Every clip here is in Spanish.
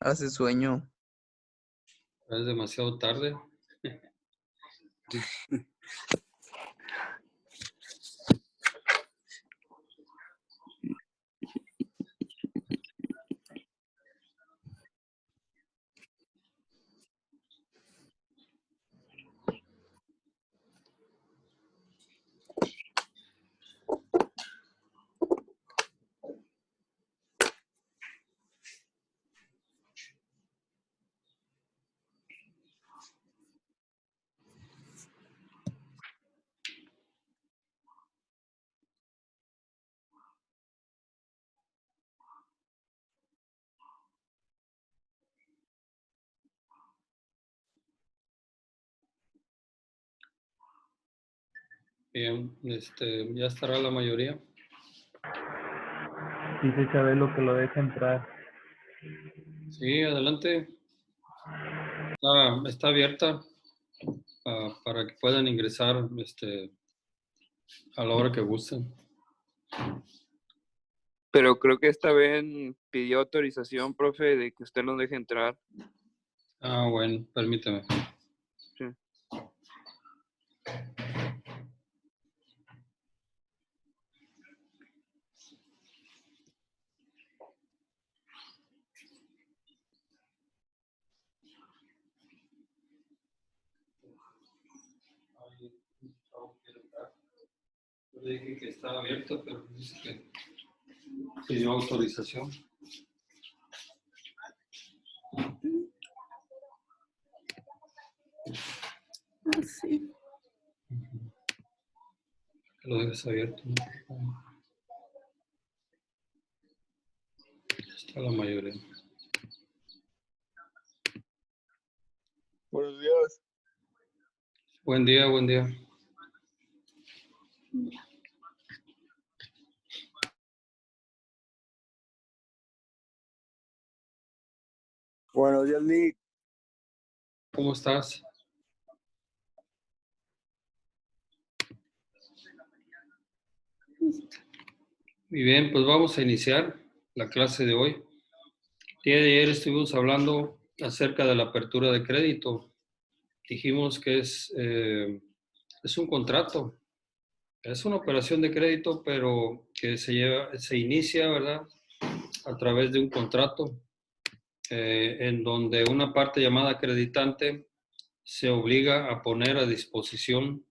Hace sueño. Es demasiado tarde. Bien, ya estará la mayoría. Dice Chabelo que lo deja entrar. Sí, adelante. Está abierta para que puedan ingresar a la hora que gusten. Pero creo que esta vez pidió autorización, profe, de que usted nos deje entrar. Ah, bueno, permíteme. Sí. Yo le dije que estaba abierto, pero dice que pidió autorización. Ah, sí. Lo dejes abierto, ¿no? Está la mayoría. Buenos días. Buen día, buen día. Buenos días, Nick. ¿Cómo estás? Muy bien, pues vamos a iniciar la clase de hoy. El día de ayer estuvimos hablando acerca de la apertura de crédito. Dijimos que es un contrato, es una operación de crédito, pero que se inicia, ¿verdad? A través de un contrato en donde una parte llamada acreditante se obliga a poner a disposición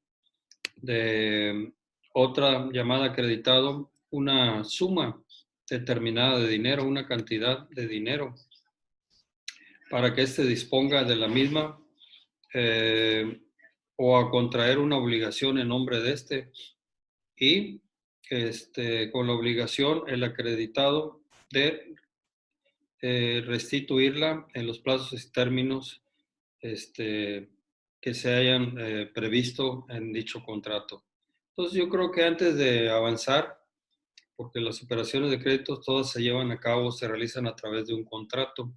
de otra llamada acreditado una suma determinada de dinero, una cantidad de dinero, para que éste disponga de la misma o a contraer una obligación en nombre de este y con la obligación el acreditado de restituirla en los plazos y términos que se hayan previsto en dicho contrato. Entonces yo creo que antes de avanzar, porque las operaciones de crédito todas se llevan a cabo, se realizan a través de un contrato.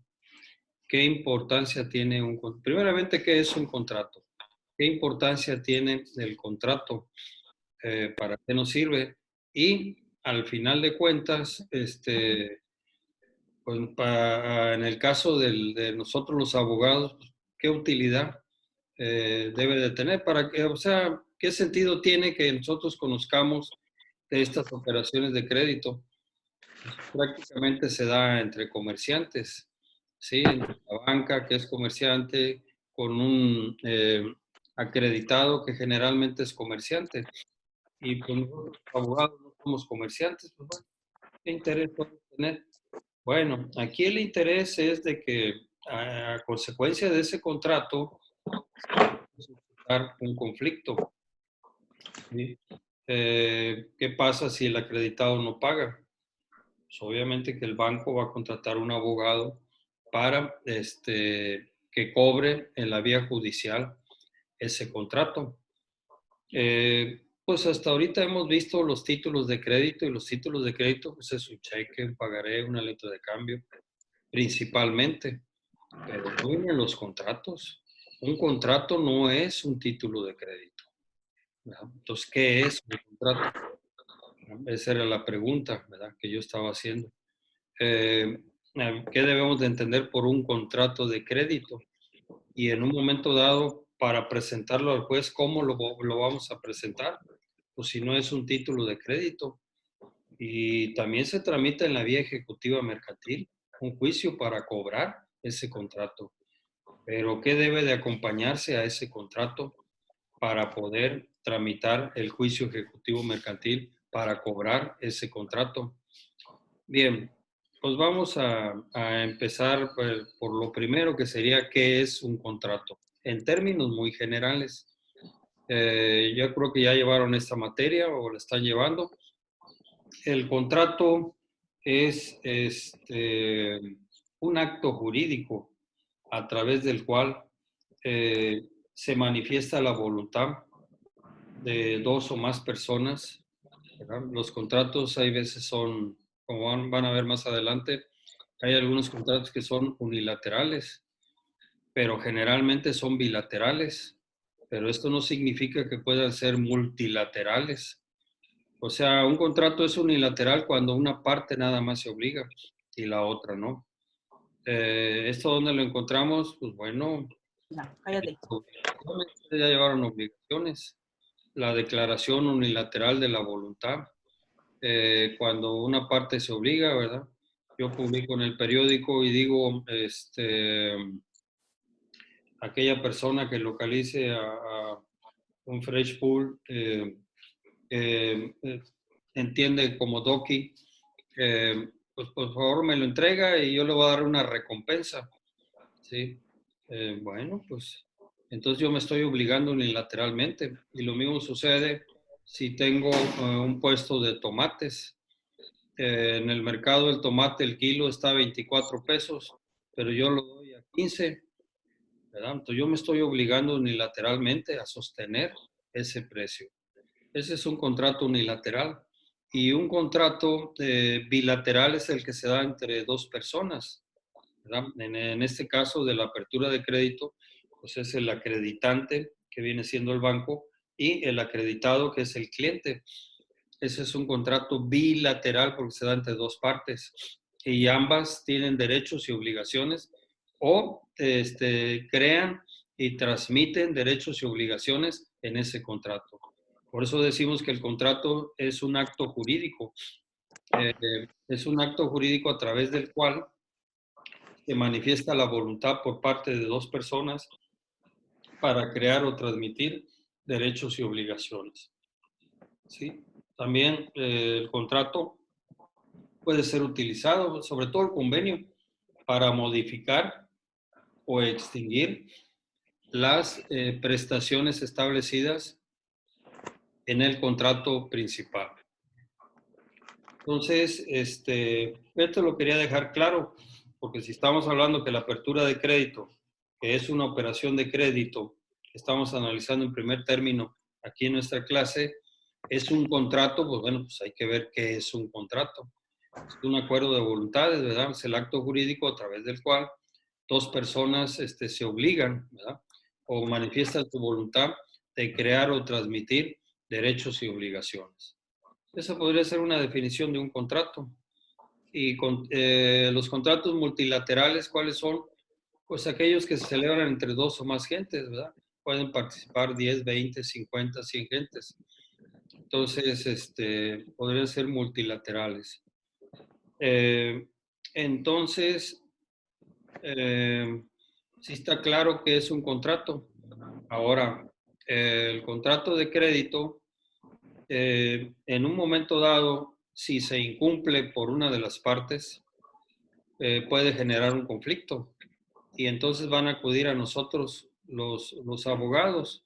¿Qué importancia tiene un contrato? Primeramente, ¿qué es un contrato? ¿Qué importancia tiene el contrato? ¿Para qué nos sirve? Y al final de cuentas, pues en el caso de nosotros los abogados, ¿qué utilidad debe de tener? Para que, o sea, ¿qué sentido tiene que nosotros conozcamos de estas operaciones de crédito? Pues, prácticamente se da entre comerciantes, ¿sí? Entre la banca, que es comerciante, con un acreditado que generalmente es comerciante. Y pues nosotros, abogados, no somos comerciantes, pues bueno, ¿qué interés podemos tener? Bueno, aquí el interés es de que a consecuencia de ese contrato se va a suscitar un conflicto, ¿sí? ¿Qué pasa si el acreditado no paga? Pues obviamente que el banco va a contratar un abogado para que cobre en la vía judicial ese contrato. Pues hasta ahorita hemos visto los títulos de crédito y los títulos de crédito pues es un cheque, un pagaré, una letra de cambio, principalmente, pero no vienen los contratos. Un contrato no es un título de crédito, ¿verdad? Entonces, ¿qué es un contrato? Esa era la pregunta, ¿verdad? Que yo estaba haciendo. qué debemos de entender por un contrato de crédito. Y en un momento dado, para presentarlo al juez, ¿cómo lo vamos a presentar? Pues si no es un título de crédito. Y también se tramita en la vía ejecutiva mercantil un juicio para cobrar ese contrato. Pero ¿qué debe de acompañarse a ese contrato para poder tramitar el juicio ejecutivo mercantil para cobrar ese contrato? Bien, pues vamos a empezar por lo primero, que sería qué es un contrato. En términos muy generales, yo creo que ya llevaron esta materia o la están llevando. El contrato es un acto jurídico a través del cual se manifiesta la voluntad de dos o más personas, ¿verdad? Los contratos hay veces son, como van a ver más adelante, hay algunos contratos que son unilaterales, pero generalmente son bilaterales. Pero esto no significa que puedan ser multilaterales. O sea, un contrato es unilateral cuando una parte nada más se obliga y la otra no. ¿Esto dónde lo encontramos? Pues bueno, Ya, cállate. ya llevaron obligaciones. La declaración unilateral de la voluntad, cuando una parte se obliga, ¿verdad? Yo publico en el periódico y digo, aquella persona que localice a un fresh pool, entiende como Doki, pues por favor me lo entrega y yo le voy a dar una recompensa, ¿sí? Bueno, pues entonces yo me estoy obligando unilateralmente y lo mismo sucede si tengo un puesto de tomates. En el mercado el tomate, el kilo está a 24 pesos, pero yo lo doy a 15, ¿verdad? Entonces yo me estoy obligando unilateralmente a sostener ese precio. Ese es un contrato unilateral. Y un contrato bilateral es el que se da entre dos personas, ¿verdad? En este caso de la apertura de crédito, pues es el acreditante, que viene siendo el banco, y el acreditado, que es el cliente. Ese es un contrato bilateral porque se da entre dos partes y ambas tienen derechos y obligaciones o crean y transmiten derechos y obligaciones en ese contrato. Por eso decimos que el contrato es un acto jurídico. Es un acto jurídico a través del cual se manifiesta la voluntad por parte de dos personas para crear o transmitir derechos y obligaciones. ¿Sí? También el contrato puede ser utilizado, sobre todo el convenio, para modificar o extinguir las prestaciones establecidas en el contrato principal. Entonces, esto lo quería dejar claro, porque si estamos hablando que la apertura de crédito, que es una operación de crédito, que estamos analizando en primer término aquí en nuestra clase, es un contrato, pues bueno, pues hay que ver qué es un contrato. Es un acuerdo de voluntades, ¿verdad? Es el acto jurídico a través del cual dos personas se obligan, ¿verdad? O manifiestan su voluntad de crear o transmitir derechos y obligaciones. Esa podría ser una definición de un contrato. Y los contratos multilaterales, ¿cuáles son? Pues aquellos que se celebran entre dos o más gentes, ¿verdad? Pueden participar 10, 20, 50, 100 gentes. Entonces, podrían ser multilaterales. Entonces, sí está claro que es un contrato. Ahora, el contrato de crédito, en un momento dado, si se incumple por una de las partes, puede generar un conflicto. Y entonces van a acudir a nosotros los abogados.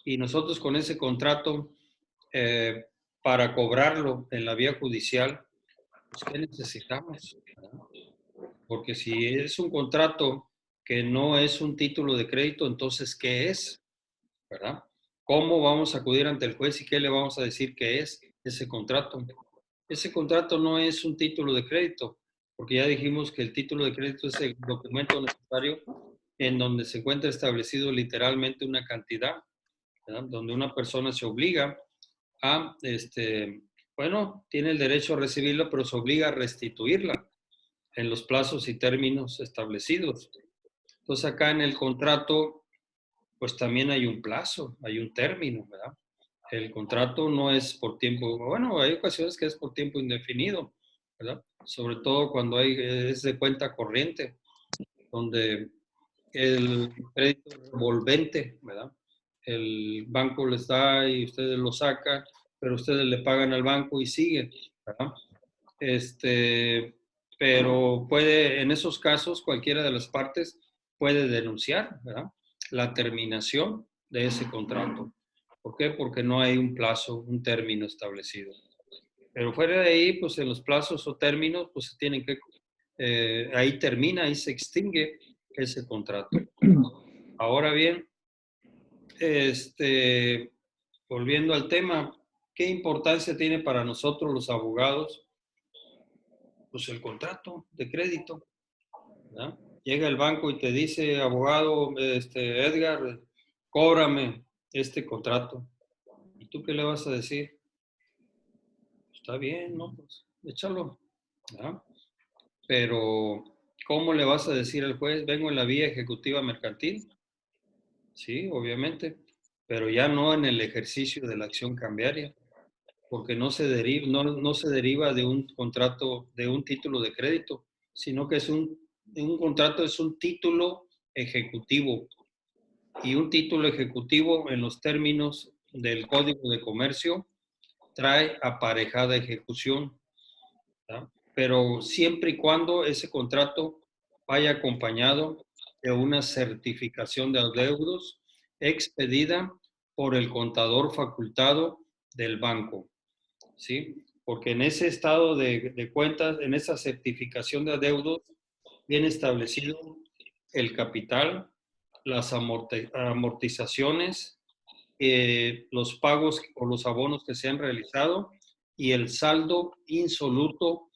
Y nosotros con ese contrato, para cobrarlo en la vía judicial, pues, ¿qué necesitamos? Porque si es un contrato que no es un título de crédito, entonces, ¿qué es? ¿Verdad? ¿Cómo vamos a acudir ante el juez y qué le vamos a decir que es ese contrato? Ese contrato no es un título de crédito, porque ya dijimos que el título de crédito es el documento necesario en donde se encuentra establecido literalmente una cantidad, ¿verdad? Donde una persona se obliga a, bueno, tiene el derecho a recibirla, pero se obliga a restituirla. en los plazos y términos establecidos. Entonces acá en el contrato, pues también hay un plazo, hay un término, ¿verdad? El contrato no es por tiempo, bueno, hay ocasiones que es por tiempo indefinido, ¿verdad? Sobre todo cuando es de cuenta corriente, donde el crédito revolvente, ¿verdad? El banco les da y ustedes lo sacan, pero ustedes le pagan al banco y siguen, ¿verdad? Pero en esos casos, cualquiera de las partes puede denunciar, ¿verdad? La terminación de ese contrato. ¿Por qué? Porque no hay un plazo, un término establecido. Pero fuera de ahí, pues en los plazos o términos, pues se tienen que, ahí termina, ahí se extingue ese contrato. Ahora bien, volviendo al tema, ¿qué importancia tiene para nosotros los abogados? Pues el contrato de crédito, ¿verdad? Llega el banco y te dice, abogado, Edgar, cóbrame este contrato. ¿Y tú qué le vas a decir? Está bien, ¿no? Pues échalo, ¿verdad? Pero, ¿cómo le vas a decir al juez, vengo en la vía ejecutiva mercantil? Sí, obviamente, pero ya no en el ejercicio de la acción cambiaria, porque no se deriva de un contrato, de un título de crédito, sino que un contrato es un título ejecutivo. Y un título ejecutivo en los términos del Código de Comercio trae aparejada ejecución, ¿verdad? Pero siempre y cuando ese contrato vaya acompañado de una certificación de adeudos expedida por el contador facultado del banco, ¿sí? Porque en ese estado de cuentas, en esa certificación de adeudos, viene establecido el capital, las amortizaciones, los pagos o los abonos que se han realizado y el saldo insoluto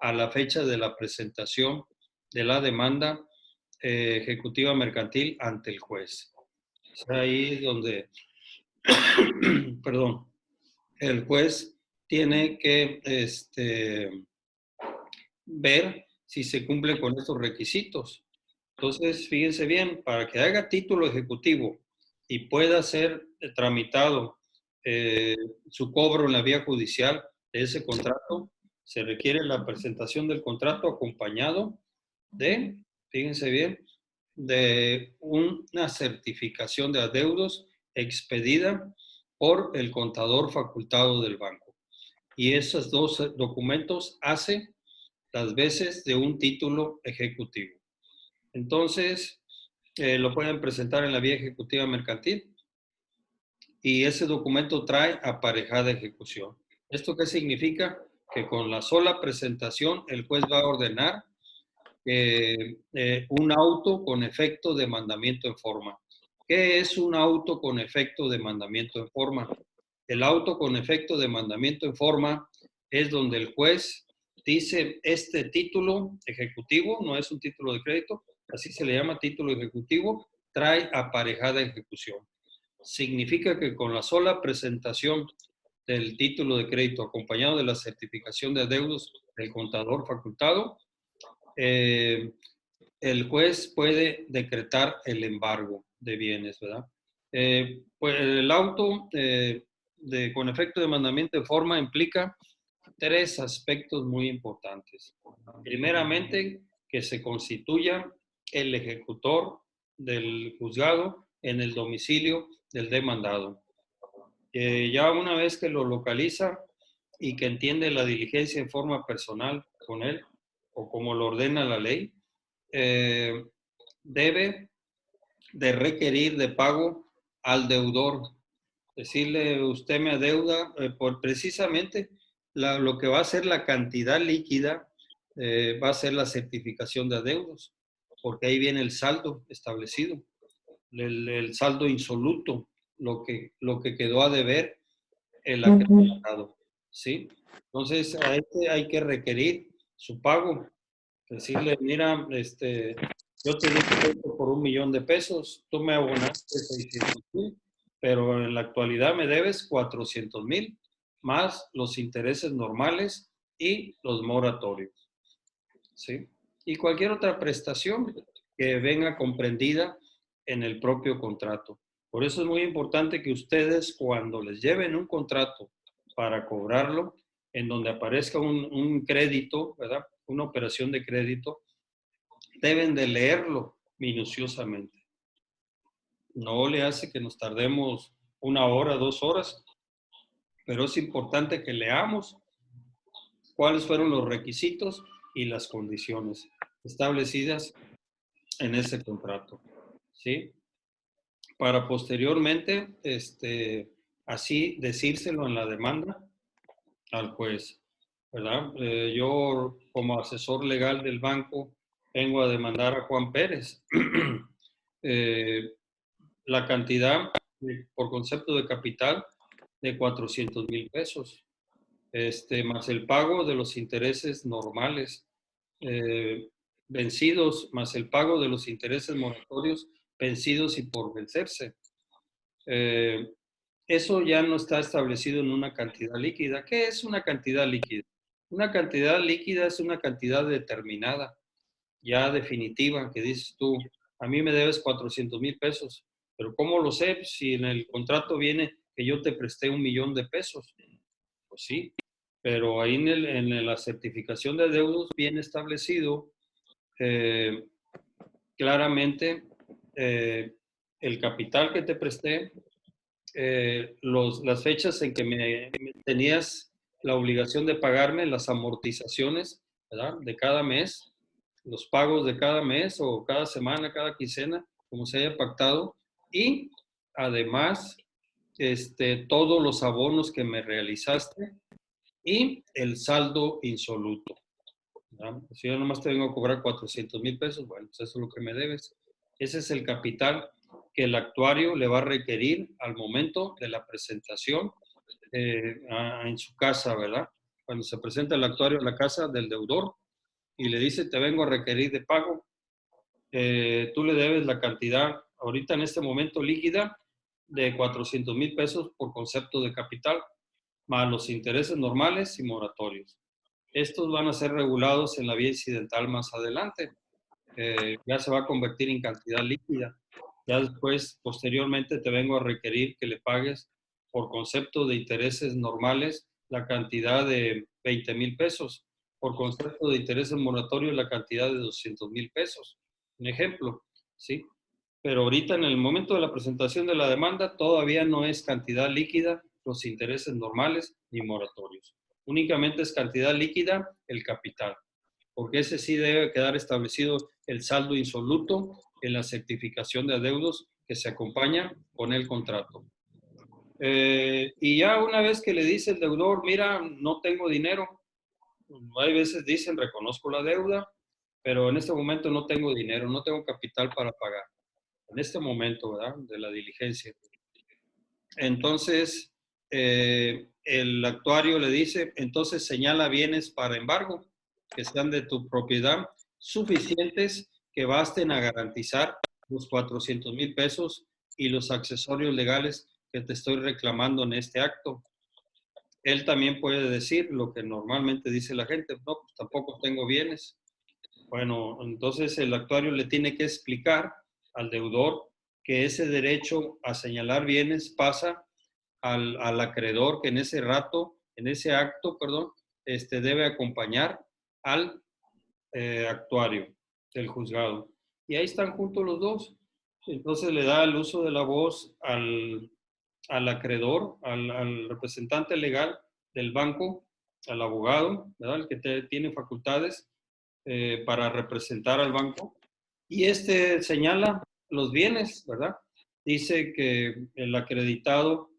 a la fecha de la presentación de la demanda ejecutiva mercantil ante el juez. Es ahí donde, perdón, el juez tiene que ver si se cumple con estos requisitos. Entonces, fíjense bien, para que haga título ejecutivo y pueda ser tramitado su cobro en la vía judicial de ese contrato, se requiere la presentación del contrato acompañado de, fíjense bien, de una certificación de adeudos expedida por el contador facultado del banco. Y esos dos documentos hacen las veces de un título ejecutivo. Entonces, lo pueden presentar en la vía ejecutiva mercantil y ese documento trae aparejada ejecución. ¿Esto qué significa? Que con la sola presentación el juez va a ordenar un auto con efecto de mandamiento en forma. ¿Qué es un auto con efecto de mandamiento en forma? El auto con efecto de mandamiento en forma es donde el juez dice este título ejecutivo, no es un título de crédito, así se le llama título ejecutivo, trae aparejada ejecución. Significa que con la sola presentación del título de crédito acompañado de la certificación de adeudos del contador facultado, el juez puede decretar el embargo de bienes, ¿verdad? Pues el auto con efecto de mandamiento de forma implica tres aspectos muy importantes. Primeramente, que se constituya el ejecutor del juzgado en el domicilio del demandado. Ya una vez que lo localiza y que entiende la diligencia en forma personal con él, o como lo ordena la ley, debe de requerir de pago al deudor. Decirle, usted me adeuda por precisamente lo que va a ser la cantidad líquida, va a ser la certificación de adeudos, porque ahí viene el saldo establecido, el saldo insoluto, lo que quedó a deber el acreditado, ¿sí? Entonces, a este hay que requerir su pago. Decirle, mira, yo te di crédito por $1,000,000, tú me abonaste 600,000, pero en la actualidad me debes 400,000, más los intereses normales y los moratorios, ¿sí? y cualquier otra prestación que venga comprendida en el propio contrato. Por eso es muy importante que ustedes, cuando les lleven un contrato para cobrarlo, en donde aparezca un crédito, ¿verdad? Una operación de crédito, deben de leerlo minuciosamente. No le hace que nos tardemos 1 hora, 2 horas, pero es importante que leamos cuáles fueron los requisitos y las condiciones establecidas en ese contrato, ¿sí? Para posteriormente, así decírselo en la demanda al juez, ¿verdad? Yo, como asesor legal del banco, vengo a demandar a Juan Pérez. La cantidad por concepto de capital de 400,000 pesos, más el pago de los intereses normales vencidos, más el pago de los intereses moratorios vencidos y por vencerse. Eso ya no está establecido en una cantidad líquida. ¿Qué es una cantidad líquida? Una cantidad líquida es una cantidad determinada, ya definitiva, que dices tú, a mí me debes 400,000 pesos, pero ¿cómo lo sé si en el contrato viene que yo te presté 1,000,000 de pesos? Pues sí, pero ahí en la certificación de adeudos viene establecido claramente el capital que te presté, las fechas en que me tenías la obligación de pagarme, las amortizaciones, ¿verdad? De cada mes, los pagos de cada mes o cada semana, cada quincena, como se haya pactado, y además todos los abonos que me realizaste y el saldo insoluto. ¿Verdad? Si yo nomás te vengo a cobrar 400,000 pesos, bueno, pues eso es lo que me debes. Ese es el capital que el actuario le va a requerir al momento de la presentación en su casa, ¿verdad? Cuando se presenta el actuario en la casa del deudor y le dice, te vengo a requerir de pago, tú le debes la cantidad ahorita en este momento líquida de 400,000 pesos por concepto de capital, más los intereses normales y moratorios. Estos van a ser regulados en la vía incidental más adelante. Ya se va a convertir en cantidad líquida. Ya después, posteriormente, te vengo a requerir que le pagues por concepto de intereses normales la cantidad de 20,000 pesos. Por concepto de intereses moratorios, la cantidad de 200,000 pesos. Un ejemplo, ¿sí? Pero ahorita en el momento de la presentación de la demanda todavía no es cantidad líquida los intereses normales ni moratorios. Únicamente es cantidad líquida el capital, porque ese sí debe quedar establecido el saldo insoluto en la certificación de adeudos que se acompaña con el contrato. Y ya una vez que le dice el deudor, mira, no tengo dinero, hay veces dicen, reconozco la deuda, pero en este momento no tengo dinero, no tengo capital para pagar. En este momento, ¿verdad? De la diligencia. Entonces, el actuario le dice, entonces señala bienes para embargo que sean de tu propiedad suficientes que basten a garantizar los 400,000 pesos y los accesorios legales que te estoy reclamando en este acto. Él también puede decir lo que normalmente dice la gente, no, pues tampoco tengo bienes. Bueno, entonces el actuario le tiene que explicar al deudor que ese derecho a señalar bienes pasa al acreedor que en ese rato, en ese acto, perdón, debe acompañar al actuario del juzgado. Y ahí están juntos los dos. Entonces le da el uso de la voz al acreedor, al representante legal del banco, al abogado, ¿verdad? El que tiene facultades para representar al banco. Y señala los bienes, ¿verdad? Dice que el acreditado,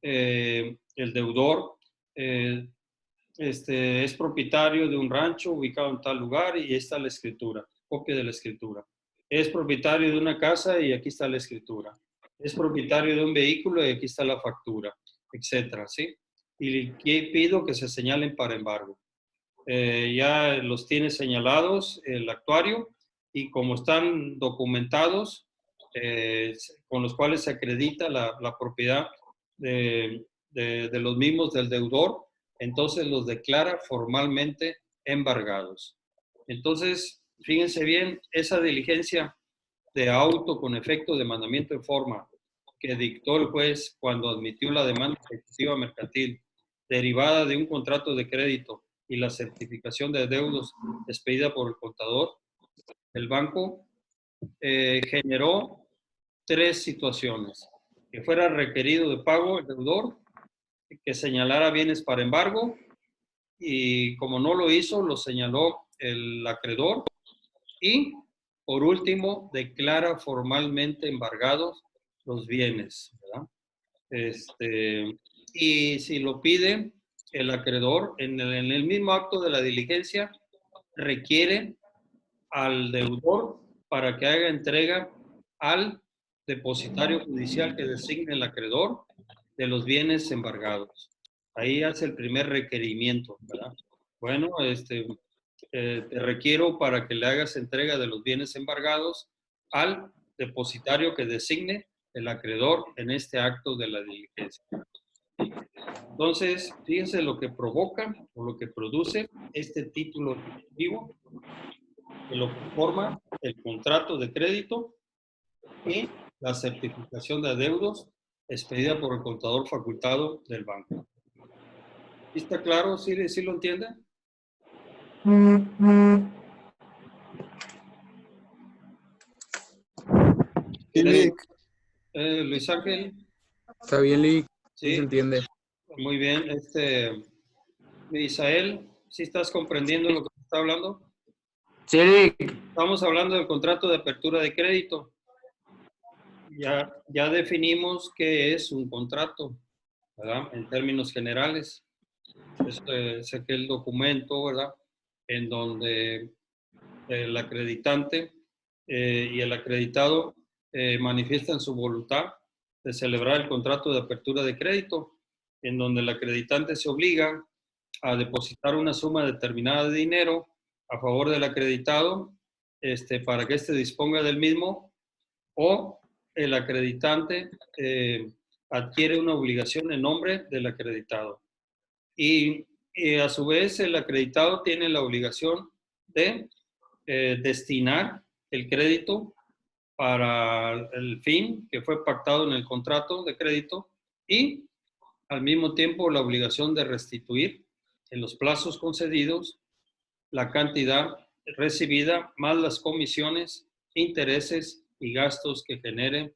el deudor, es propietario de un rancho ubicado en tal lugar y ahí está la escritura, copia de la escritura. Es propietario de una casa y aquí está la escritura. Es propietario de un vehículo y aquí está la factura, etcétera, ¿sí? Y pido que se señalen para embargo. Ya los tiene señalados el actuario y como están documentados, con los cuales se acredita la propiedad de los mismos del deudor, entonces los declara formalmente embargados. Entonces, fíjense bien, esa diligencia de auto con efecto de mandamiento en forma que dictó el juez cuando admitió la demanda ejecutiva mercantil derivada de un contrato de crédito y la certificación de adeudos expedida por el contador, el banco generó 3 situaciones: que fuera requerido de pago el deudor, que señalara bienes para embargo, y como no lo hizo, lo señaló el acreedor, y por último, declara formalmente embargados los bienes, ¿verdad? Y si lo pide el acreedor, en el mismo acto de la diligencia, requiere al deudor para que haga entrega al depositario judicial que designe el acreedor de los bienes embargados. Ahí hace el primer requerimiento, ¿verdad? Bueno, te requiero para que le hagas entrega de los bienes embargados al depositario que designe el acreedor en este acto de la diligencia. Entonces, fíjense lo que provoca o lo que produce este título ejecutivo, que lo conforma el contrato de crédito y la certificación de adeudos expedida por el contador facultado del banco. ¿Está claro? ¿Sí lo entienden? Sí, Lick. Luis Ángel. Está bien, Lick. Sí Sí, se entiende. muy bien. Isael, ¿sí estás comprendiendo lo que está hablando? Sí, Lick. Estamos hablando del contrato de apertura de crédito. Ya definimos qué es un contrato, ¿verdad? En términos generales. Es aquel documento, ¿verdad? En donde el acreditante y el acreditado manifiestan su voluntad de celebrar el contrato de apertura de crédito, en donde el acreditante se obliga a depositar una suma determinada de dinero a favor del acreditado para que éste disponga del mismo, o el acreditante adquiere una obligación en nombre del acreditado. Y a su vez el acreditado tiene la obligación de destinar el crédito para el fin que fue pactado en el contrato de crédito, y al mismo tiempo la obligación de restituir en los plazos concedidos la cantidad recibida más las comisiones, intereses y gastos que genere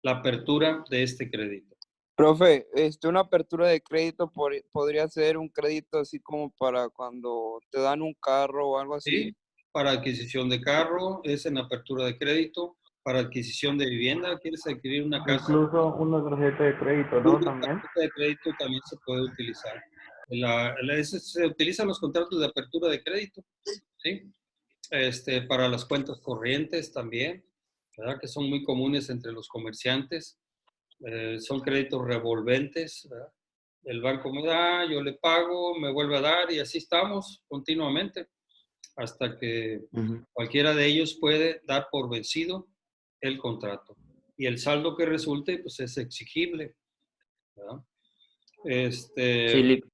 la apertura de este crédito. Profe, una apertura de crédito podría ser un crédito así como para cuando te dan un carro o algo así. Sí, para adquisición de carro, es en apertura de crédito. Para adquisición de vivienda, quieres adquirir una casa. Incluso una tarjeta de crédito, ¿no? Una También. tarjeta de crédito también se puede utilizar. Se utilizan los contratos de apertura de crédito, ¿sí? Para las cuentas corrientes también, ¿verdad? Que son muy comunes entre los comerciantes. Son créditos revolventes, ¿verdad? El banco me da, yo le pago, me vuelve a dar, y así estamos continuamente, hasta que cualquiera de ellos puede dar por vencido el contrato. Y el saldo que resulte, pues es exigible, ¿verdad? Sí, Lick.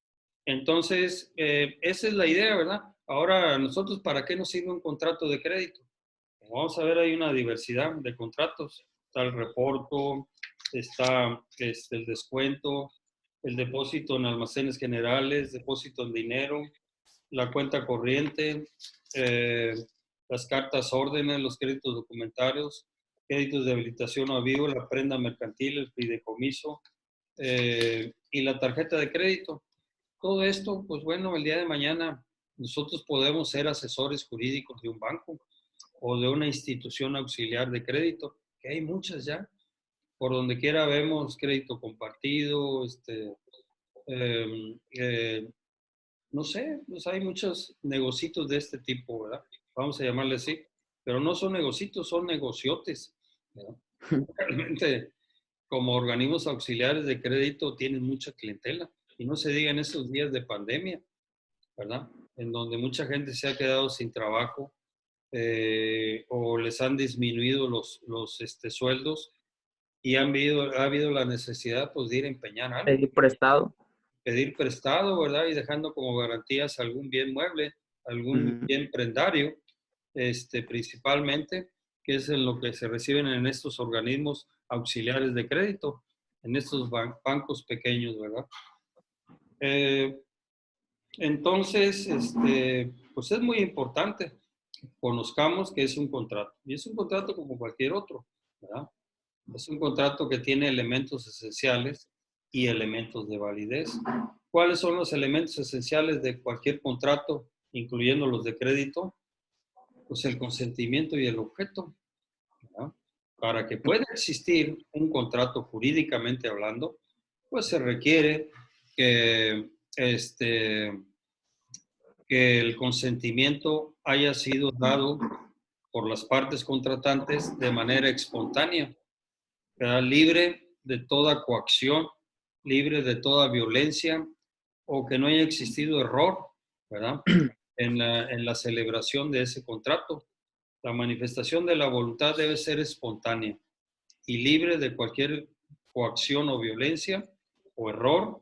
Entonces, esa es la idea, ¿verdad? Ahora, nosotros, ¿para qué nos sirve un contrato de crédito? Vamos a ver, hay una diversidad de contratos. Está el reporto, está el descuento, el depósito en almacenes generales, depósito en dinero, la cuenta corriente, las cartas órdenes, los créditos documentarios, créditos de habilitación a vivo, la prenda mercantil, el fideicomiso y la tarjeta de crédito. Todo esto, pues bueno, el día de mañana nosotros podemos ser asesores jurídicos de un banco o de una institución auxiliar de crédito, que hay muchas ya. Por donde quiera vemos crédito compartido, no sé, pues hay muchos negocios de este tipo, ¿verdad? Vamos a llamarle así, pero no son negocios, son negociotes, ¿verdad? Realmente, como organismos auxiliares de crédito tienen mucha clientela, y no se diga en estos días de pandemia, ¿verdad? En donde mucha gente se ha quedado sin trabajo o les han disminuido los sueldos, y ha habido la necesidad, pues, de ir a empeñar algo. Pedir prestado. Pedir prestado, ¿verdad? Y dejando como garantías algún bien mueble, algún bien prendario, principalmente, que es en lo que se reciben en estos organismos auxiliares de crédito, en estos bancos pequeños, ¿verdad? Entonces, pues es muy importante que conozcamos que es un contrato. Y es un contrato como cualquier otro, ¿verdad? Es un contrato que tiene elementos esenciales y elementos de validez. ¿Cuáles son los elementos esenciales de cualquier contrato, incluyendo los de crédito? Pues el consentimiento y el objeto, ¿verdad? Para que pueda existir un contrato jurídicamente hablando, pues se requiere que, que el consentimiento haya sido dado por las partes contratantes de manera espontánea, ¿verdad? Libre de toda coacción, libre de toda violencia, o que no haya existido error, ¿verdad? En la celebración de ese contrato. La manifestación de la voluntad debe ser espontánea y libre de cualquier coacción o violencia o error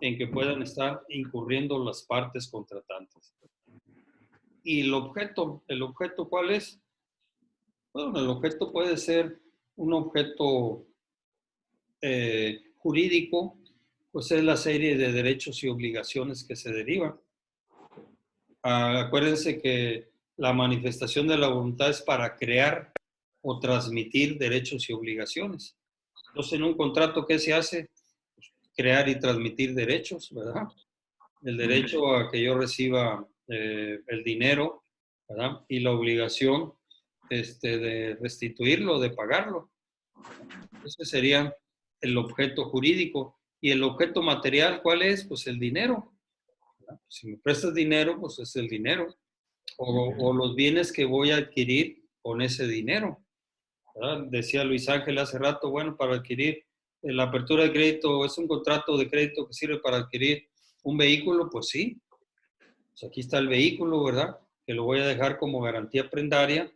en que puedan estar incurriendo las partes contratantes. ¿Y el objeto cuál es? Bueno, el objeto puede ser un objeto jurídico, pues es la serie de derechos y obligaciones que se derivan. Acuérdense que la manifestación de la voluntad es para crear o transmitir derechos y obligaciones. Entonces, en un contrato, ¿qué se hace? Pues, crear y transmitir derechos, ¿verdad? El derecho a que yo reciba el dinero, ¿verdad? Y la obligación de restituirlo, de pagarlo. Ese sería el objeto jurídico. ¿Y el objeto material cuál es? Pues el dinero. ¿Verdad? Si me prestas dinero, pues es el dinero. O los bienes que voy a adquirir con ese dinero, ¿verdad? Decía Luis Ángel hace rato, bueno, para adquirir la apertura de crédito, ¿es un contrato de crédito que sirve para adquirir un vehículo? Pues sí. Pues aquí está el vehículo, ¿verdad? Que lo voy a dejar como garantía prendaria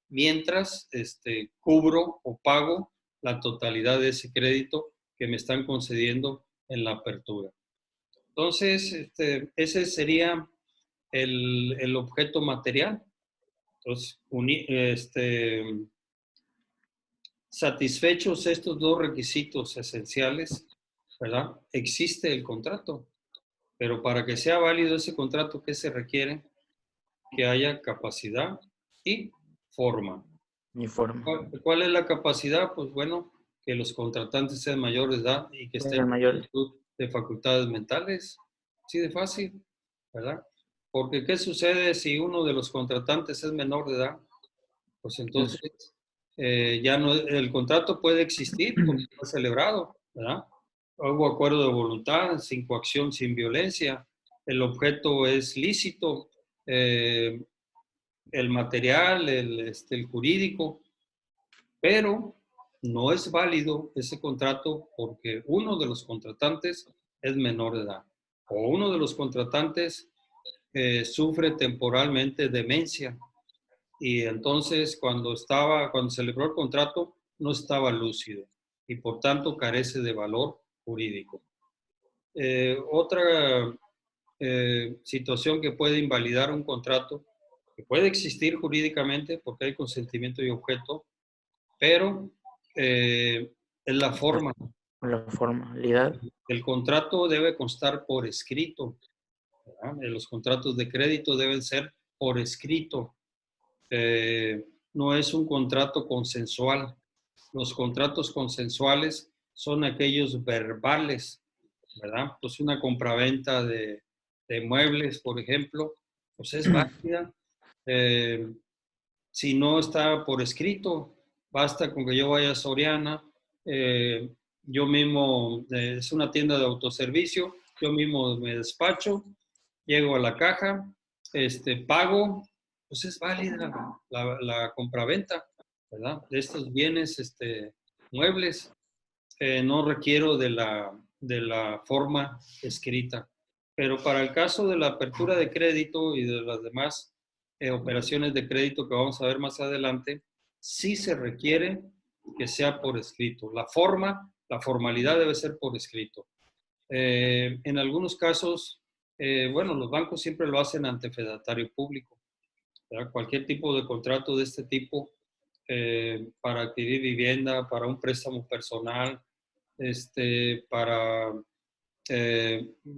mientras cubro o pago la totalidad de ese crédito que me están concediendo en la apertura. Entonces, ese sería el objeto material. Entonces, satisfechos estos dos requisitos esenciales, ¿verdad? Existe el contrato, pero para que sea válido ese contrato, ¿qué se requiere? Que haya capacidad y forma. Mi forma. ¿Cuál es la capacidad? Pues bueno, que los contratantes sean mayores de edad y que estén en plenitud de facultades mentales. Así de fácil, ¿verdad? Porque ¿qué sucede si uno de los contratantes es menor de edad? Pues entonces ya no, el contrato puede existir porque fue celebrado, ¿verdad? Hubo acuerdo de voluntad, sin coacción, sin violencia. El objeto es lícito, el material, el jurídico, pero no es válido ese contrato porque uno de los contratantes es menor de edad o uno de los contratantes sufre temporalmente demencia y entonces cuando celebró el contrato no estaba lúcido y por tanto carece de valor jurídico. Otra situación que puede invalidar un contrato, que puede existir jurídicamente porque hay consentimiento y objeto, pero es la forma. La formalidad. El contrato debe constar por escrito, ¿verdad? Los contratos de crédito deben ser por escrito. No es un contrato consensual. Los contratos consensuales son aquellos verbales, ¿verdad? Pues una compraventa de muebles, por ejemplo, pues es válida. Si no está por escrito, basta con que yo vaya a Soriana, yo mismo, es una tienda de autoservicio, yo mismo me despacho, llego a la caja, pago, pues es válida la compraventa, ¿verdad? De estos bienes muebles, no requiero de la forma escrita. Pero para el caso de la apertura de crédito y de las demás operaciones de crédito que vamos a ver más adelante, sí se requiere que sea por escrito. La formalidad debe ser por escrito. En algunos casos Bueno, los bancos siempre lo hacen ante fedatario público, ¿verdad? Cualquier tipo de contrato de este tipo, para adquirir vivienda, para un préstamo personal, para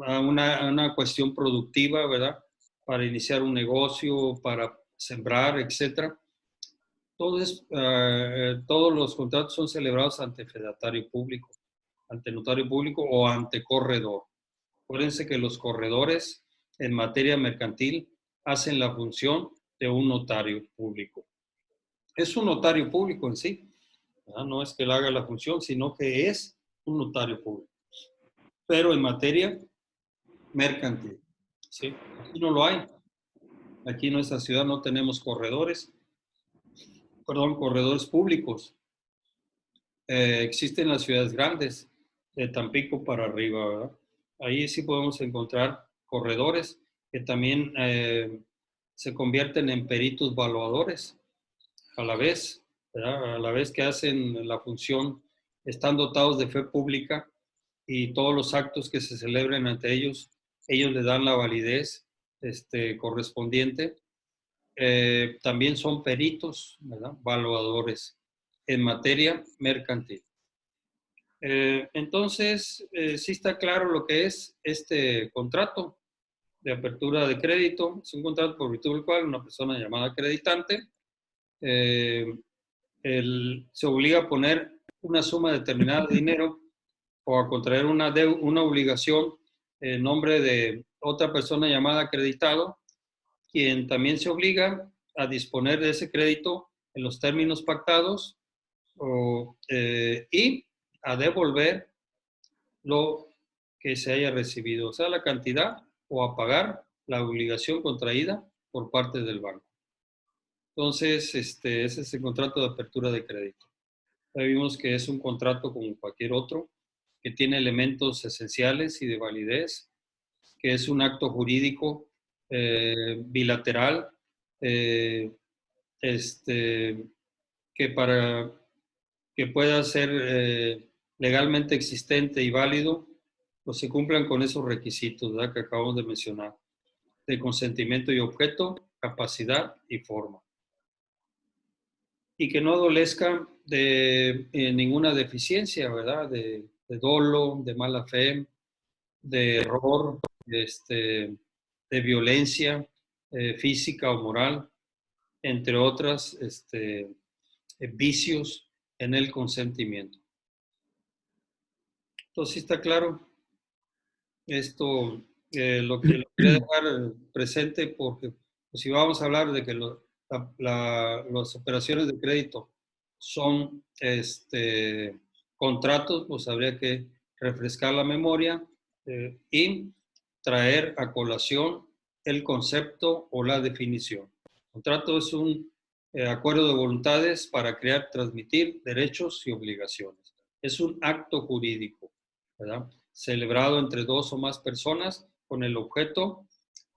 a una cuestión productiva, ¿verdad? Para iniciar un negocio, para sembrar, etcétera. Todos los contratos son celebrados ante fedatario público, ante notario público o ante corredor. Acuérdense que los corredores en materia mercantil hacen la función de un notario público. Es un notario público en sí, ¿verdad? No es que él haga la función, sino que es un notario público. Pero en materia mercantil, ¿sí? Aquí no lo hay. Aquí en nuestra ciudad no tenemos corredores públicos. Existen las ciudades grandes, de Tampico para arriba, ¿verdad? Ahí sí podemos encontrar corredores que también se convierten en peritos valuadores a la vez, ¿verdad? A la vez que hacen la función, están dotados de fe pública y todos los actos que se celebren ante ellos, ellos le dan la validez correspondiente. También son peritos, ¿verdad? Valuadores en materia mercantil. Entonces, sí está claro lo que es este contrato de apertura de crédito. Es un contrato por virtud del cual una persona llamada acreditante se obliga a poner una suma determinada de dinero o a contraer una obligación en nombre de otra persona llamada acreditado, quien también se obliga a disponer de ese crédito en los términos pactados y a devolver lo que se haya recibido, o sea, la cantidad, o a pagar la obligación contraída por parte del banco. Entonces, ese es el contrato de apertura de crédito. Ya vimos que es un contrato como cualquier otro, que tiene elementos esenciales y de validez, que es un acto jurídico bilateral, que para que pueda ser legalmente existente y válido, pues se cumplan con esos requisitos, ¿verdad?, que acabamos de mencionar, de consentimiento y objeto, capacidad y forma. Y que no adolezca de ninguna deficiencia, ¿verdad?, de dolo, de mala fe, de error, de violencia física o moral, entre otras vicios en el consentimiento. Entonces, ¿sí está claro? Esto lo que lo quería dejar presente porque pues, si vamos a hablar de que las operaciones de crédito son contratos, pues habría que refrescar la memoria y traer a colación el concepto o la definición. Contrato es un acuerdo de voluntades para crear, transmitir derechos y obligaciones. Es un acto jurídico, ¿verdad?, celebrado entre dos o más personas con el objeto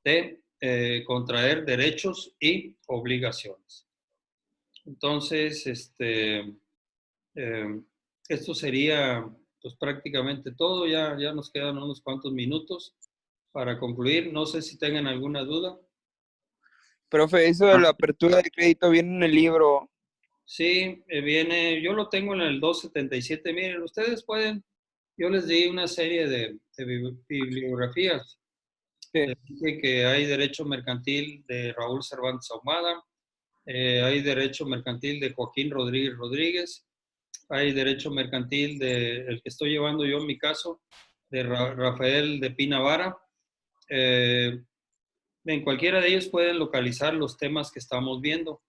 de contraer derechos y obligaciones. Entonces, esto sería pues prácticamente todo. Ya nos quedan unos cuantos minutos para concluir. No sé si tengan alguna duda. Profe, eso de la apertura de crédito viene en el libro. Sí, viene, yo lo tengo en el 277. Miren, ustedes pueden, yo les di una serie de bibliografías. Sí. Dice que hay derecho mercantil de Raúl Cervantes Ahumada, hay derecho mercantil de Joaquín Rodríguez Rodríguez, hay derecho mercantil de el que estoy llevando yo en mi caso, de Rafael de Pina Vara. En cualquiera de ellos pueden localizar los temas que estamos viendo.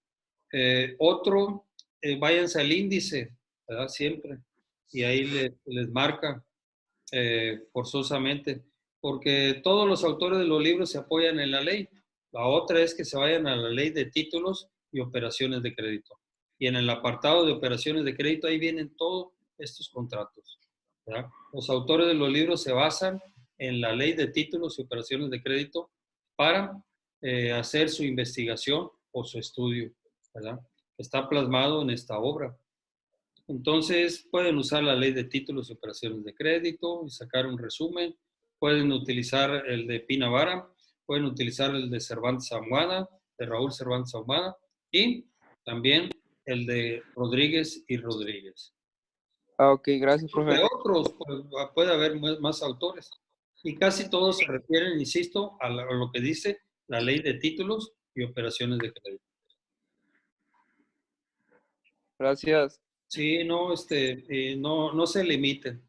Váyanse al índice, ¿verdad?, siempre, y ahí les marca forzosamente, porque todos los autores de los libros se apoyan en la ley. La otra es que se vayan a la ley de títulos y operaciones de crédito. Y en el apartado de operaciones de crédito, ahí vienen todos estos contratos, ¿verdad? Los autores de los libros se basan en la ley de títulos y operaciones de crédito para hacer su investigación o su estudio, ¿verdad? Está plasmado en esta obra. Entonces, pueden usar la ley de títulos y operaciones de crédito y sacar un resumen pueden utilizar el de Pina Vara, pueden utilizar el de Cervantes Ahumada, de Raúl Cervantes Ahumada, y también el de Rodríguez y Rodríguez. Ah, ok, gracias, profe. De otros, pues, puede haber más autores. Y casi todos se refieren, insisto, a lo que dice la ley de títulos y operaciones de crédito. Gracias. Sí, no, no se limiten.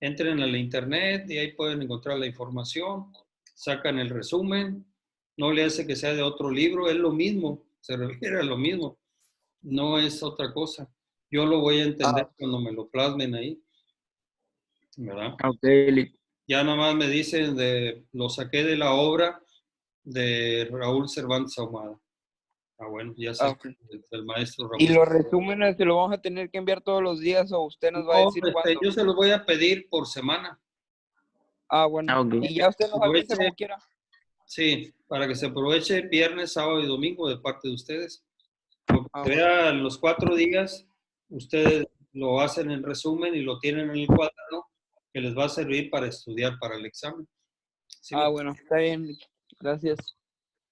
Entren a la internet y ahí pueden encontrar la información, sacan el resumen, no le hace que sea de otro libro, es lo mismo, se refiere a lo mismo, no es otra cosa. Yo lo voy a entender cuando me lo plasmen ahí, ¿verdad? Ok, Ya nada más me dicen lo saqué de la obra de Raúl Cervantes Ahumada. Ah, bueno, ya sé, Ok. del maestro Raúl. ¿Y los resúmenes se los vamos a tener que enviar todos los días o usted nos va a No, decir cuándo? yo se los voy a pedir por semana. Ah, bueno. ok. Y ya usted nos avisa Aproveche. como quiera. Sí, para que se aproveche viernes, sábado y domingo de parte de ustedes. Lo que Ah, se vea en los 4 días, ustedes lo hacen en resumen y lo tienen en el cuaderno que les va a servir para estudiar para el examen. ¿Sí? Ah, bueno, está bien. Gracias.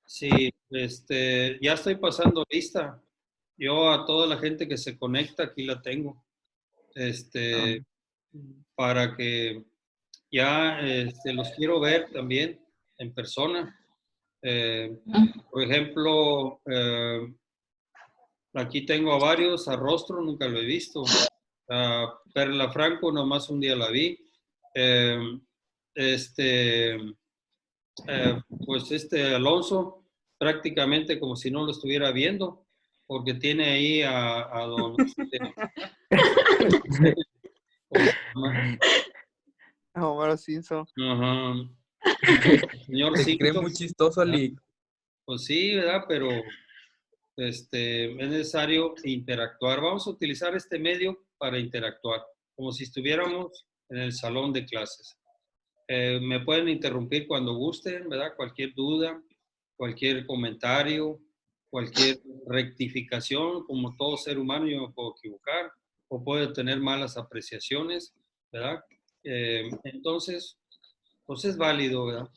Sí, ya estoy pasando lista. Yo a toda la gente que se conecta aquí la tengo. Para que ya los quiero ver también en persona. Por ejemplo, aquí tengo a varios, a Rostro nunca lo he visto. A Perla Franco nomás un día la vi. Pues Alonso prácticamente como si no lo estuviera viendo, porque tiene ahí a don... ¿cómo se llama? Homero Simpson. Ajá. Señor Se cree Simpson. muy chistoso, Lick. Pues sí, ¿verdad? Pero es necesario interactuar. Vamos a utilizar este medio para interactuar, como si estuviéramos en el salón de clases. Me pueden interrumpir cuando gusten, ¿verdad? Cualquier duda, cualquier comentario, cualquier rectificación, como todo ser humano yo me puedo equivocar o puedo tener malas apreciaciones, ¿verdad? Entonces, pues es válido, ¿verdad?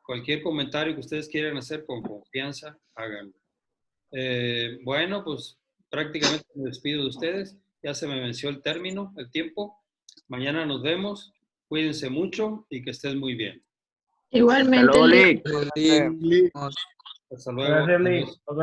Cualquier comentario que ustedes quieran hacer con confianza, háganlo. Bueno, pues prácticamente me despido de ustedes. Ya se me venció el término, el tiempo. Mañana nos vemos. Cuídense mucho y que estén muy bien. Hasta Igualmente, luego, Lick. Lick. Lick. Hasta luego. Gracias, Lick. Adiós. Nos vemos.